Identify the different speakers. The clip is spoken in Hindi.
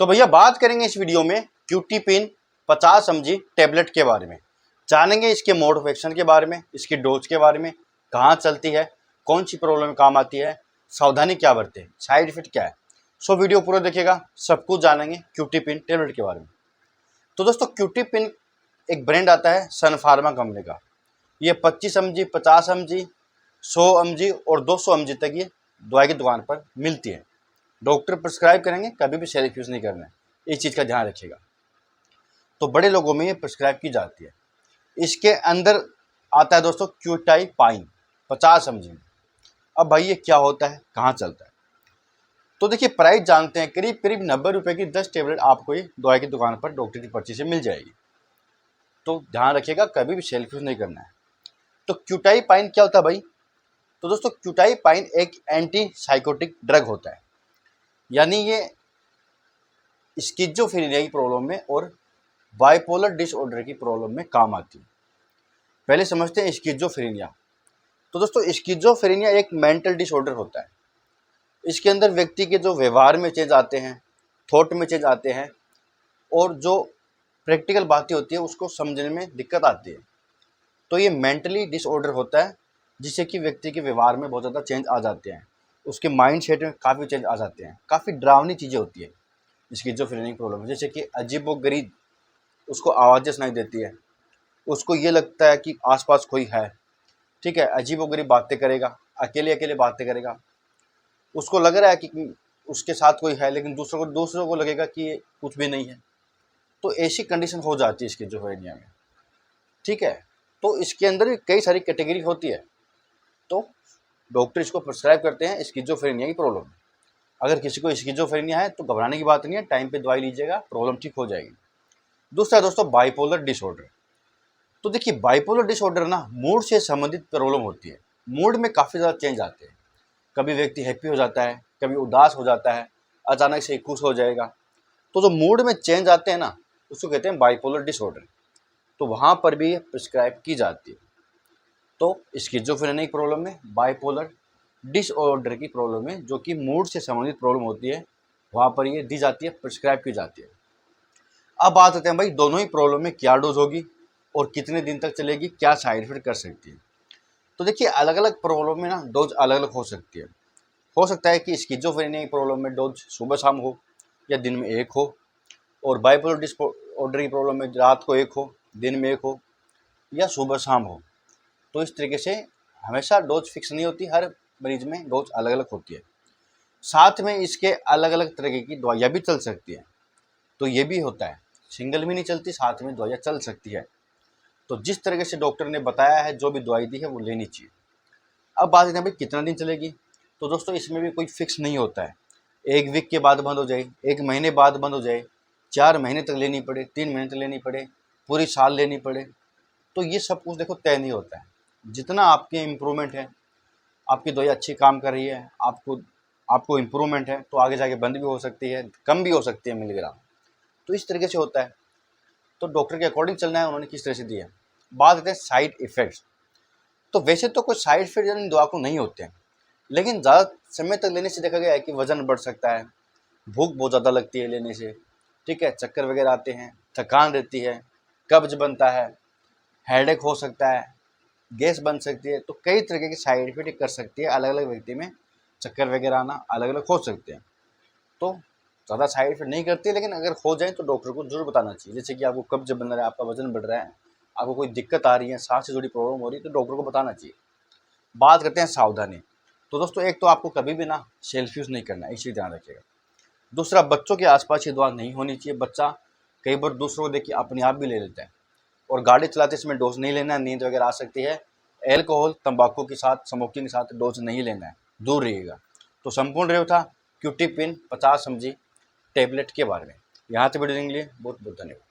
Speaker 1: तो भैया बात करेंगे इस वीडियो में क्यूटी पिन 50 mg टेबलेट के बारे में। जानेंगे इसके मोड ऑफ एक्शन के बारे में, इसकी डोज के बारे में, कहाँ चलती है, कौन सी प्रॉब्लम में काम आती है, सावधानी क्या बरते, साइड इफेक्ट क्या है। सो वीडियो पूरा देखिएगा, सब कुछ जानेंगे क्यूटी पिन टेबलेट के बारे में। तो दोस्तों क्यूटी पिन एक ब्रांड आता है सन फार्मा कंपनी का। ये 25 mg, 50 mg, 100 mg और 200 mg तक ये दवाई की दुकान पर मिलती है। डॉक्टर प्रिस्क्राइब करेंगे, कभी भी सेल्फ यूज़ नहीं करना है, इस चीज़ का ध्यान रखिएगा। तो बड़े लोगों में ये प्रिस्क्राइब की जाती है। इसके अंदर आता है दोस्तों क्यूटाइपाइन 50 mg। अब भाई ये क्या होता है, कहाँ चलता है? तो देखिए प्राइस जानते हैं, करीब करीब 90 रुपये की 10 टेबलेट आपको ये दवाई की दुकान पर डॉक्टर की पर्ची से मिल जाएगी। तो ध्यान रखिएगा, कभी भी सेल्फ यूज़ नहीं करना है। तो क्यूटाइपाइन क्या होता है भाई? तो दोस्तों क्यूटाइपाइन एक एंटी साइकोटिक ड्रग होता है, यानी ये स्किज़ोफ्रेनिया की प्रॉब्लम में और बाइपोलर डिसऑर्डर की प्रॉब्लम में काम आती है। पहले समझते हैं स्किज़ोफ्रेनिया। तो दोस्तों स्किज़ोफ्रेनिया एक मेंटल डिसऑर्डर होता है। इसके अंदर व्यक्ति के जो व्यवहार में चेंज आते हैं, थॉट में चेंज आते हैं और जो प्रैक्टिकल बातें होती है उसको समझने में दिक्कत आती है। तो ये मेंटली डिसऑर्डर होता है, जिससे कि व्यक्ति के व्यवहार में बहुत ज़्यादा चेंज आ जाते हैं, उसके माइंड सेट में काफ़ी चेंज आ जाते हैं, काफ़ी डरावनी चीज़ें होती है स्किज़ोफ्रेनिया प्रॉब्लम। जैसे कि अजीबोगरीब उसको आवाज़ें सुनाई देती है, उसको ये लगता है कि आसपास कोई है, ठीक है, अजीबोगरीब बातें करेगा, अकेले अकेले बातें करेगा। उसको लग रहा है कि उसके साथ कोई है, लेकिन दूसरों को लगेगा कि ये कुछ भी नहीं है। तो ऐसी कंडीशन हो जाती है स्किज़ोफ्रेनिया में, ठीक है। तो इसके अंदर भी कई सारी कैटेगरी होती है। तो डॉक्टर इसको प्रिस्क्राइब करते हैं स्किज़ोफ्रेनिया की प्रॉब्लम। अगर किसी को स्किज़ोफ्रेनिया है तो घबराने की बात नहीं है, टाइम पे दवाई लीजिएगा, प्रॉब्लम ठीक हो जाएगी। दूसरा दोस्तों बाइपोलर डिसऑर्डर। तो देखिए बाइपोलर डिसऑर्डर ना मूड से संबंधित प्रॉब्लम होती है। मूड में काफ़ी ज़्यादा चेंज आते हैं, कभी व्यक्ति हैप्पी हो जाता है, कभी उदास हो जाता है, अचानक से खुश हो जाएगा। तो जो मूड में चेंज आते हैं ना, उसको कहते हैं बाइपोलर डिसऑर्डर। तो वहाँ पर भी प्रिस्क्राइब की जाती है। तो स्किज़ोफ्रेनिया की प्रॉब्लम में, बाइपोलर डिसऑर्डर की प्रॉब्लम में, जो कि मूड से संबंधित प्रॉब्लम होती है, वहाँ पर ये दी जाती है, प्रिस्क्राइब की जाती है। अब बात करते हैं भाई दोनों ही प्रॉब्लम में क्या डोज होगी और कितने दिन तक चलेगी, क्या साइड इफेक्ट कर सकती है। तो देखिए अलग अलग प्रॉब्लम में ना डोज अलग अलग हो सकती है। हो सकता है कि स्किज़ोफ्रेनिया की प्रॉब्लम में डोज सुबह शाम हो या दिन में एक हो, और बाइपोलर डिसऑर्डर की प्रॉब्लम में रात को एक हो, दिन में एक हो या सुबह शाम हो। तो इस तरीके से हमेशा डोज फिक्स नहीं होती, हर मरीज में डोज अलग अलग होती है। साथ में इसके अलग अलग तरह की दवाइयाँ भी चल सकती हैं। तो ये भी होता है, सिंगल भी नहीं चलती, साथ में दवाइयाँ चल सकती है। तो जिस तरीके से डॉक्टर ने बताया है, जो भी दवाई दी है वो लेनी चाहिए। अब बात करते हैं भाई कितना दिन चलेगी। तो दोस्तों इसमें भी कोई फिक्स नहीं होता है, 1 वीक के बाद बंद हो जाए, 1 महीने बाद बंद हो जाए, 4 महीने तक लेनी पड़े, 3 महीने तक लेनी पड़े, पूरी साल लेनी पड़े। तो ये सब कुछ देखो तय नहीं होता है। जितना आपके इम्प्रूवमेंट है, आपकी दवाई अच्छी काम कर रही है, आपको इम्प्रूवमेंट है, तो आगे जाके बंद भी हो सकती है, कम भी हो सकती है मिलीग्राम। तो इस तरीके से होता है। तो डॉक्टर के अकॉर्डिंग चलना है, उन्होंने किस तरह से दिया है। बात करते हैं साइड इफ़ेक्ट्स। तो वैसे तो कोई साइड इफेक्ट इन दवा को नहीं होते हैं, लेकिन ज़्यादा समय तक लेने से देखा गया है कि वज़न बढ़ सकता है, भूख बहुत ज़्यादा लगती है लेने से, ठीक है, चक्कर वगैरह आते हैं, थकान रहती है, कब्ज बनता है, हेडेक हो सकता है, गैस बन सकती है। तो कई तरीके की साइड इफेक्ट कर सकती है, अलग अलग व्यक्ति में चक्कर वगैरह आना अलग अलग हो सकते हैं। तो ज़्यादा साइड इफेक्ट नहीं करती, लेकिन अगर हो जाए तो डॉक्टर को जरूर बताना चाहिए। जैसे कि आपको कब्ज बन रहा है, आपका वजन बढ़ रहा है, आपको कोई दिक्कत आ रही है, सांस से जुड़ी प्रॉब्लम हो रही है, तो डॉक्टर को बताना चाहिए। बात करते हैं सावधानी। तो दोस्तों एक तो आपको कभी भी ना सेल्फ यूज़ नहीं करना है, इसी ध्यान रखिएगा। दूसरा, बच्चों के आसपास ये दवा नहीं होनी चाहिए। बच्चा कई बार दूसरों को देख के अपने आप भी ले लेता है, और गाड़ी चलाते समय डोज नहीं लेना है, नींद वगैरह आ सकती है। एल्कोहल, तंबाकू के साथ, स्मोकिंग के साथ डोज नहीं लेना है, दूर रहिएगा। तो संपूर्ण रिव्यू था क्यूटी पिन 50 mg टेबलेट के बारे में। यहाँ तक वीडियो देखने के लिए बहुत बहुत धन्यवाद।